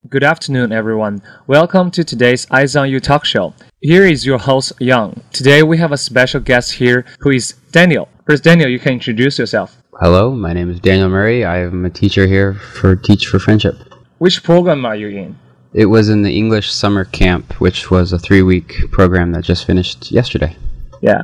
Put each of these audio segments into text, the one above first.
Good afternoon, everyone. Welcome to today's Eyes on You talk show. Here is your host, Young. Today we have a special guest here who is Daniel. First, Daniel, you can introduce yourself. Hello, my name is Daniel Murray. I am a teacher here for Teach for Friendship. Which program are you in? It was in the English summer camp, which was a 3-week program that just finished yesterday. Yeah.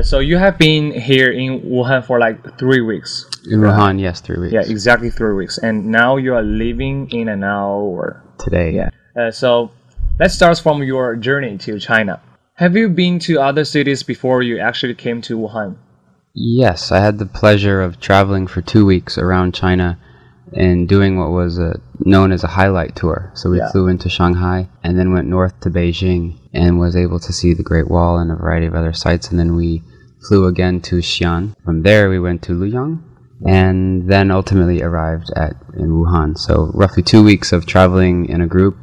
So you have been here in Wuhan for like 3 weeks. In Wuhan, yes, 3 weeks. Yeah, exactly 3 weeks. And now you are living in an hour. Today. Yeah. So let's start from your journey to China. Have you been to other cities before you actually came to Wuhan? Yes, I had the pleasure of traveling for 2 weeks around China and doing what was known as a highlight tour. So we flew into Shanghai and then went north to Beijing and was able to see the Great Wall and a variety of other sites. And then we flew again to Xi'an. From there we went to Luoyang and then ultimately arrived in Wuhan. So roughly 2 weeks of traveling in a group,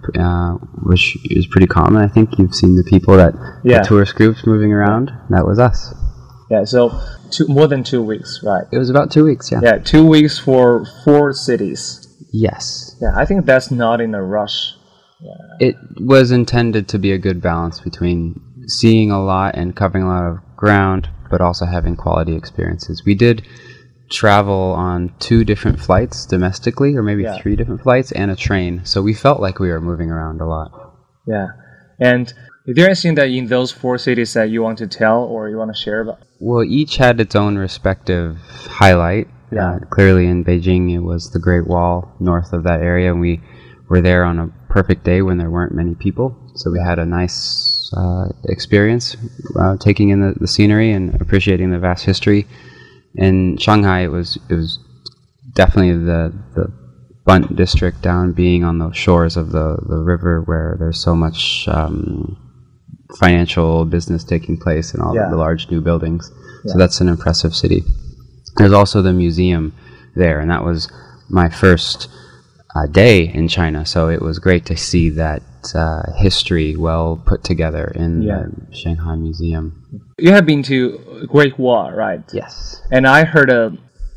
which is pretty common. I think you've seen the people the tourist groups moving around. That was us. Yeah, so more than 2 weeks, right? It was about 2 weeks, yeah. Yeah, 2 weeks for 4 cities. Yes. Yeah, I think that's not in a rush. Yeah. It was intended to be a good balance between seeing a lot and covering a lot of ground, but also having quality experiences. We did travel on 2 different flights domestically, or maybe 3 different flights, and a train. So we felt like we were moving around a lot. Yeah. And is there anything that in those 4 cities that you want to tell or you want to share about? Well, each had its own respective highlight. Yeah. Clearly in Beijing, it was the Great Wall north of that area, and we were there on a perfect day when there weren't many people. So we had a nice experience taking in the scenery and appreciating the vast history. In Shanghai, it was definitely the Bunt district down, being on the shores of the river where there's so much financial business taking place and all the large new buildings. So that's an impressive city. There's also the museum there, and that was my first day in China, so it was great to see that history well put together in the Shanghai Museum. You have been to Great Wall, right? Yes. And I heard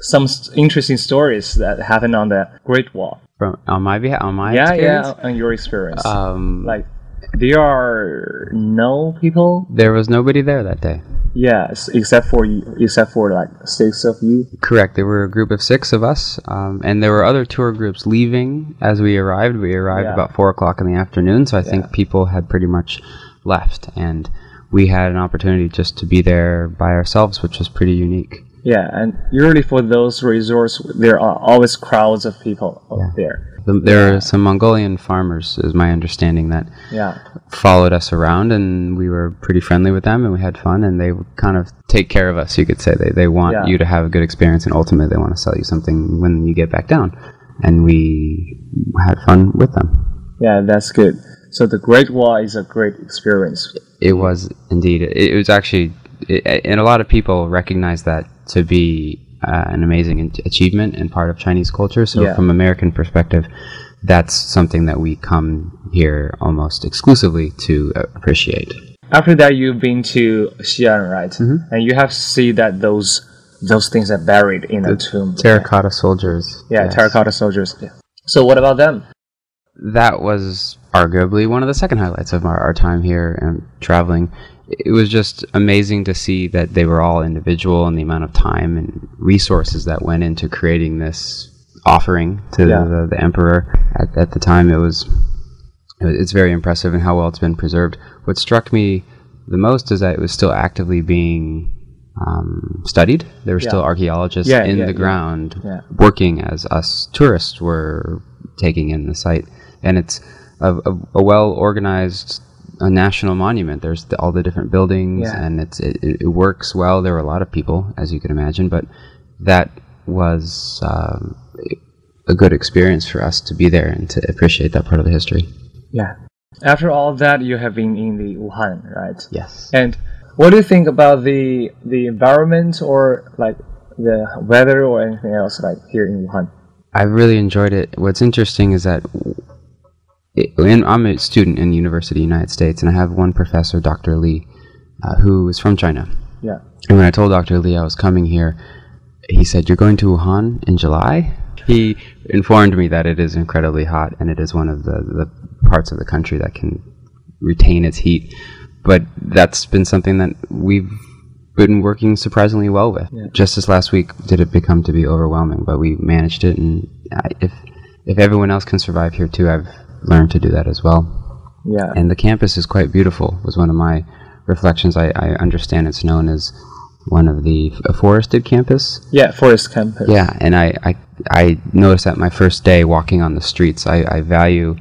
some interesting stories that happened on the Great Wall. On my experience? Yeah, on your experience. Like, there are no people? There was nobody there that day. Yes, except for like 6 of you. Correct. There were a group of 6 of us, and there were other tour groups leaving as we arrived. We arrived about 4 o'clock in the afternoon, so I think people had pretty much left, and we had an opportunity just to be there by ourselves, which was pretty unique. Yeah, and usually for those resorts, there are always crowds of people out there. There are some Mongolian farmers, is my understanding, that followed us around, and we were pretty friendly with them, and we had fun, and they kind of take care of us, you could say. They want you to have a good experience, and ultimately they want to sell you something when you get back down. And we had fun with them. Yeah, that's good. So the Great Wall is a great experience. It was indeed. It was actually, and a lot of people recognize that to be an amazing achievement and part of Chinese culture. So from American perspective, that's something that we come here almost exclusively to appreciate. After that, you've been to Xi'an, right? Mm-hmm. And you have seen that those things are buried in a tomb. Terracotta soldiers. Yeah, terracotta soldiers. Yeah. So what about them? That was arguably one of the second highlights of our time here and traveling. It was just amazing to see that they were all individual, and the amount of time and resources that went into creating this offering to the emperor at the time. It's very impressive, and how well it's been preserved. What struck me the most is that it was still actively being studied. There were still archaeologists in the ground working as us tourists were taking in the site, and it's a well-organized national monument. There's all the different buildings, and it works well. There were a lot of people, as you can imagine, but that was a good experience for us to be there and to appreciate that part of the history. Yeah. After all of that, you have been in the Wuhan, right? Yes. And what do you think about the environment, or like the weather, or anything else like here in Wuhan? I really enjoyed it. What's interesting is that I'm a student in the University of the United States, and I have one professor, Dr. Li, who is from China. Yeah. And when I told Dr. Li I was coming here, he said, "You're going to Wuhan in July?" He informed me that it is incredibly hot, and it is one of the parts of the country that can retain its heat. But that's been something that we've been working surprisingly well with. Yeah. Just this last week did it become to be overwhelming, but we managed it, and if everyone else can survive here too, I've learned to do that as well. Yeah. And the campus is quite beautiful, was one of my reflections. I understand it's known as one of a forested campus. Yeah, forest campus. Yeah, and I noticed that my first day walking on the streets, I value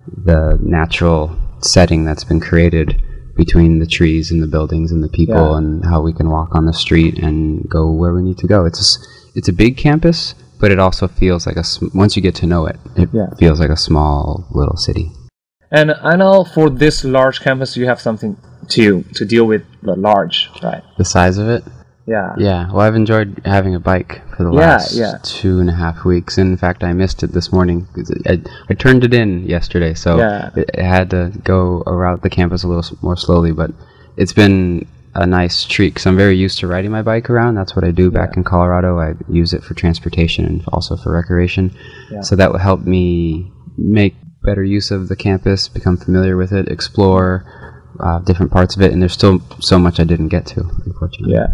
the natural setting that's been created between the trees and the buildings and the people, and how we can walk on the street and go where we need to go. It's a big campus, but it also feels like once you get to know it, it feels like a small little city. And I know for this large campus, you have something to deal with the large, right? The size of it? Yeah. Yeah. Well, I've enjoyed having a bike for the last 2.5 weeks. In fact, I missed it this morning. I turned it in yesterday, so it had to go around the campus a little more slowly. But it's been a nice treat because I'm very used to riding my bike around. That's what I do back in Colorado. I use it for transportation and also for recreation. Yeah. So that will help me make better use of the campus, become familiar with it, explore different parts of it. And there's still so much I didn't get to, unfortunately. Yeah.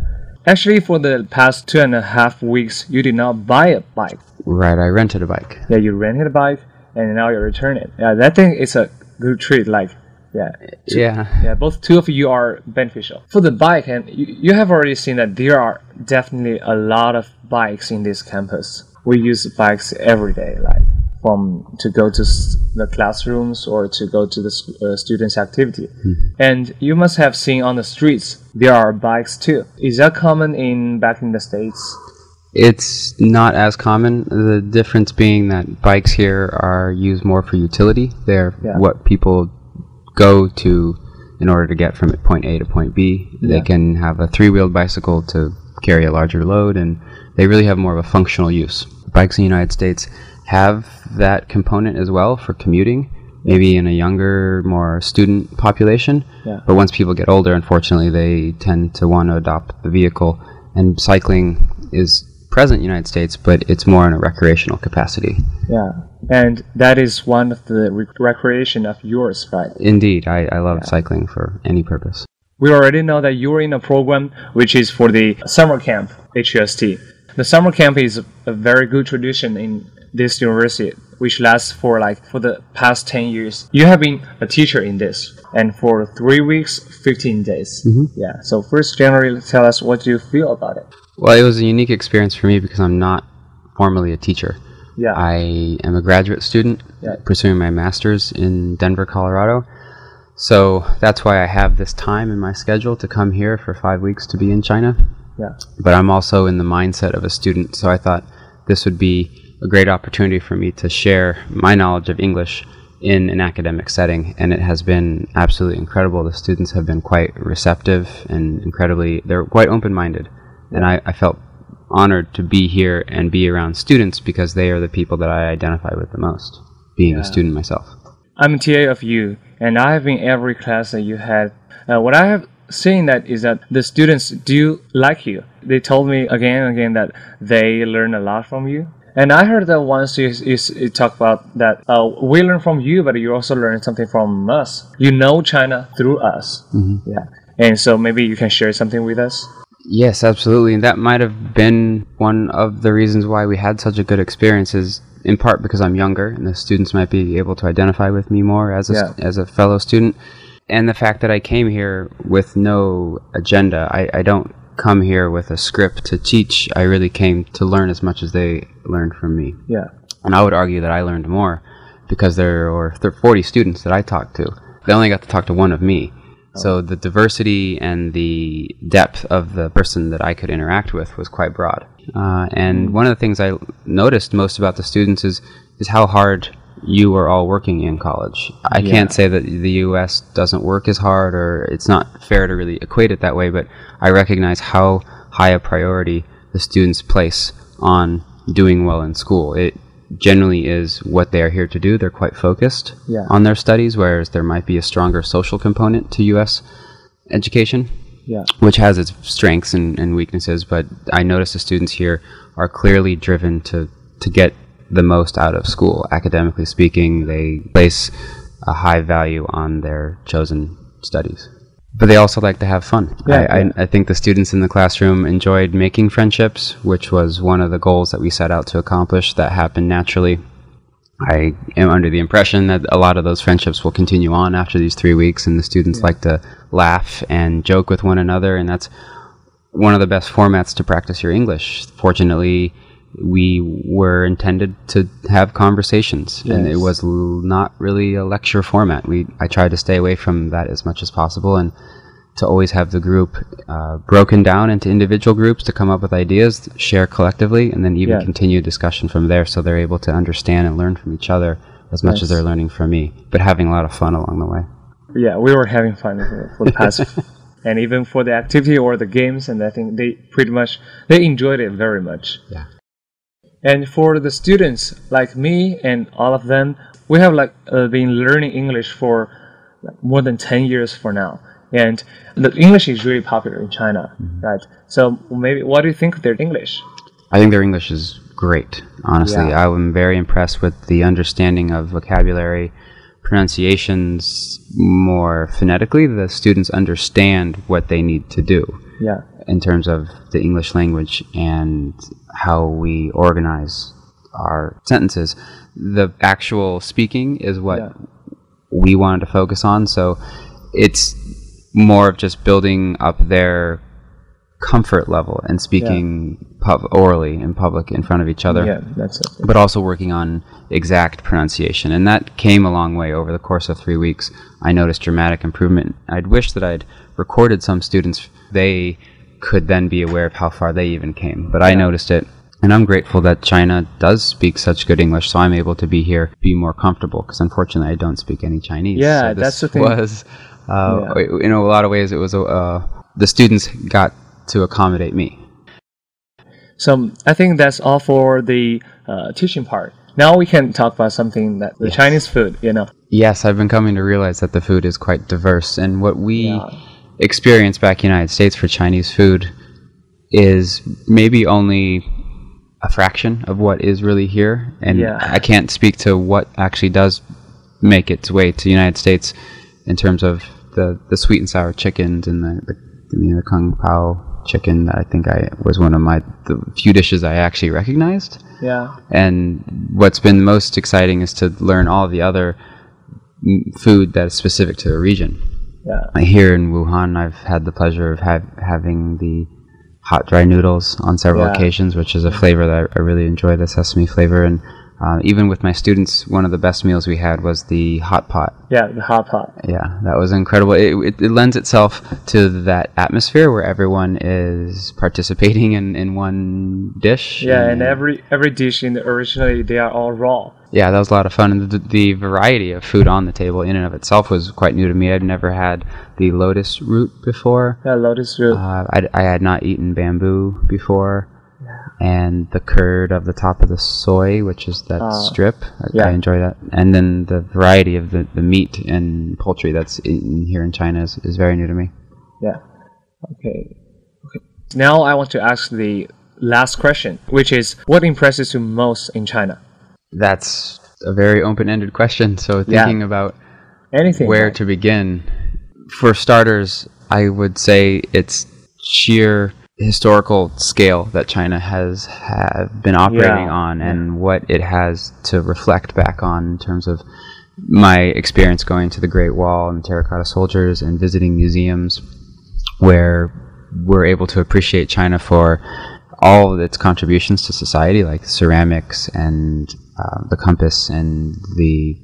Actually, for the past 2.5 weeks, you did not buy a bike. Right, I rented a bike. Yeah, you rented a bike, and now you return it. Yeah, that thing is a good treat. Both two of you are beneficial. For the bike, and you have already seen that there are definitely a lot of bikes in this campus. We use bikes every day, to go to the classrooms or to go to the students' activity. And you must have seen on the streets, there are bikes too. Is that common back in the States? It's not as common. The difference being that bikes here are used more for utility. They're what people go to in order to get from point A to point B. They can have a 3-wheeled bicycle to carry a larger load, and they really have more of a functional use. Bikes in the United States have that component as well for commuting, maybe in a younger, more student population. Yeah. But once people get older, unfortunately, they tend to want to adopt the vehicle. And cycling is present in the United States, but it's more in a recreational capacity. Yeah, and that is one of the recreation of yours, right? Indeed, I love cycling for any purpose. We already know that you're in a program which is for the summer camp, HUST. The summer camp is a very good tradition in this university, which lasts for the past 10 years. You have been a teacher in this, and for 3 weeks, 15 days. Yeah. So first, generally, tell us what do you feel about it? Well, it was a unique experience for me because I'm not formally a teacher. Yeah. I am a graduate student pursuing my master's in Denver, Colorado. So that's why I have this time in my schedule to come here for 5 weeks to be in China. Yeah. But I'm also in the mindset of a student, so I thought this would be a great opportunity for me to share my knowledge of English in an academic setting, and it has been absolutely incredible. The students have been quite receptive and they're quite open-minded, and I felt honored to be here and be around students because they are the people that I identify with the most, being a student myself. I'm a TA of you, and I have been in every class that you had. What I have seen is that the students do like you. They told me again and again that they learn a lot from you. And I heard that once you talk about that we learn from you, but you also learn something from us. You know China through us. Yeah. And so maybe you can share something with us? Yes, absolutely. And that might have been one of the reasons why we had such a good experience, is in part because I'm younger and the students might be able to identify with me more as a fellow student. And the fact that I came here with no agenda. I don't come here with a script to teach. I really came to learn as much as they learned from me. Yeah. And I would argue that I learned more because there were 40 students that I talked to. They only got to talk to one of me. So the diversity and the depth of the person that I could interact with was quite broad. And one of the things I noticed most about the students is how hard you are all working in college. I can't say that the U.S. doesn't work as hard, or it's not fair to really equate it that way, but I recognize how high a priority the students place on doing well in school. It generally is what they are here to do. They're quite focused on their studies, whereas there might be a stronger social component to U.S. education. Yeah. which has its strengths and weaknesses. But I notice the students here are clearly driven to get the most out of school. Academically speaking, they place a high value on their chosen studies. But they also like to have fun. I think the students in the classroom enjoyed making friendships, which was one of the goals that we set out to accomplish. That happened naturally. I am under the impression that a lot of those friendships will continue on after these 3 weeks, and the students like to laugh and joke with one another, and that's one of the best formats to practice your English. Fortunately, we were intended to have conversations, and it was not really a lecture format. I tried to stay away from that as much as possible, and to always have the group broken down into individual groups to come up with ideas, share collectively, and then even continue discussion from there, so they're able to understand and learn from each other as much as they're learning from me, but having a lot of fun along the way. Yeah, we were having fun for the past and even for the activity or the games, and I think they enjoyed it very much. Yeah. And for the students like me and all of them, we have been learning English for more than 10 years for now. And the English is really popular in China, right? So maybe, what do you think of their English? I think their English is great, honestly. Yeah. I'm very impressed with the understanding of vocabulary, pronunciations. More phonetically, the students understand what they need to do in terms of the English language and how we organize our sentences. The actual speaking is what we wanted to focus on, so it's more of just building up their comfort level and speaking orally in public in front of each other. Yeah, that's it. But also working on exact pronunciation, and that came a long way over the course of 3 weeks. I noticed dramatic improvement. I'd wish that I'd recorded some students. They could then be aware of how far they even came, but I noticed it. And I'm grateful that China does speak such good English, so I'm able to be here, be more comfortable, because unfortunately I don't speak any Chinese. Yeah, so that's the thing. In a lot of ways, it was the students got to accommodate me. So I think that's all for the teaching part. Now we can talk about something that the Chinese food, Yes, I've been coming to realize that the food is quite diverse, and what we experience back in the United States for Chinese food is maybe only a fraction of what is really here, and I can't speak to what actually does make its way to the United States in terms of the sweet and sour chickens and the kung pao chicken. That I think was one of the few dishes I actually recognized. Yeah. And what's been most exciting is to learn all the other food that is specific to the region. Yeah. Here in Wuhan, I've had the pleasure of having the hot dry noodles on several occasions, which is a flavor that I really enjoy, the sesame flavor. And even with my students, one of the best meals we had was the hot pot. Yeah, the hot pot. Yeah, that was incredible. It lends itself to that atmosphere where everyone is participating in one dish. Yeah, and every dish originally, they are all raw. Yeah, that was a lot of fun, and the variety of food on the table in and of itself was quite new to me. I'd never had the lotus root before. Yeah, lotus root. I had not eaten bamboo before. And the curd of the top of the soy, which is that strip. I enjoy that. And then the variety of the meat and poultry that's eaten here in China is very new to me. Yeah. Okay. Now I want to ask the last question, which is, what impresses you most in China? That's a very open-ended question. So thinking about where to begin. For starters, I would say it's sheer historical scale that China has been operating on, and what it has to reflect back on in terms of my experience going to the Great Wall and the Terracotta Soldiers and visiting museums where we're able to appreciate China for all of its contributions to society, like ceramics and the compass and the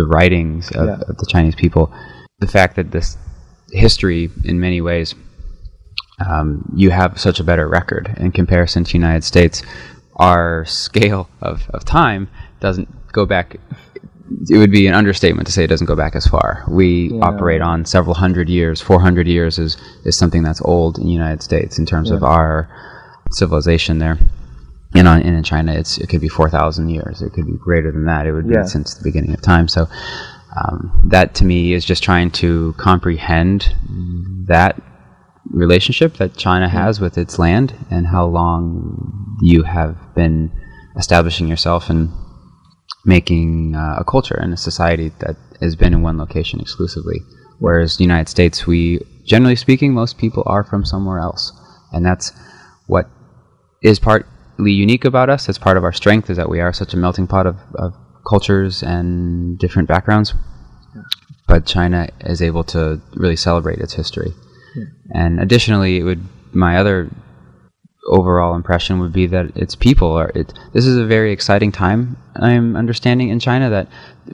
writings of the Chinese people. The fact that this history, in many ways, you have such a better record in comparison to the United States. Our scale of time doesn't go back. It would be an understatement to say it doesn't go back as far. We operate on several hundred years. 400 years is something that's old in the United States in terms of our civilization there. And in China, it could be 4,000 years. It could be greater than that. It would be since the beginning of time. So that to me is just trying to comprehend that relationship that China has with its land, and how long you have been establishing yourself and making a culture and a society that has been in one location exclusively. Whereas the United States, we, generally speaking, most people are from somewhere else. And that's what is partly unique about us. That's part of our strength, is that we are such a melting pot of cultures and different backgrounds. But China is able to really celebrate its history. And additionally, my other overall impression would be that its people this is a very exciting time, I'm understanding, in China, that,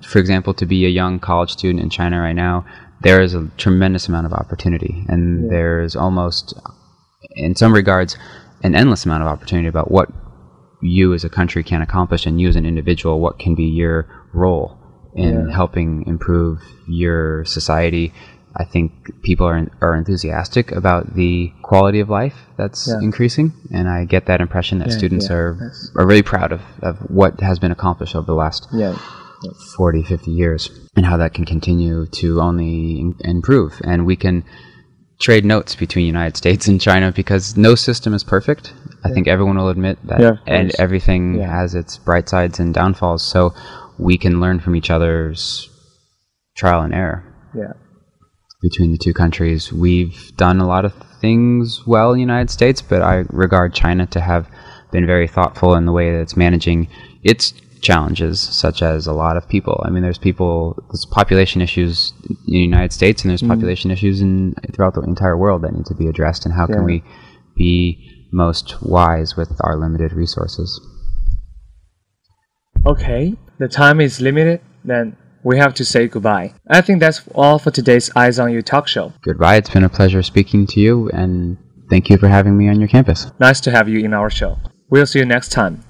for example, to be a young college student in China right now, there is a tremendous amount of opportunity, and there's almost, in some regards, an endless amount of opportunity about what you as a country can accomplish, and you as an individual, what can be your role in helping improve your society. I think people are enthusiastic about the quality of life that's increasing, and I get that impression that students are really proud of what has been accomplished over the last 40, 50 years, and how that can continue to only improve. And we can trade notes between the United States and China, because no system is perfect. I think everyone will admit that, and everything has its bright sides and downfalls, so we can learn from each other's trial and error. Between the two countries, we've done a lot of things well in the United States, but I regard China to have been very thoughtful in the way that it's managing its challenges, such as a lot of people. I mean, there's population issues in the United States, and there's population issues throughout the entire world that need to be addressed, and how can we be most wise with our limited resources. Okay, the time is limited, then we have to say goodbye. I think that's all for today's Eyes on You talk show. Goodbye. It's been a pleasure speaking to you, and thank you for having me on your campus. Nice to have you in our show. We'll see you next time.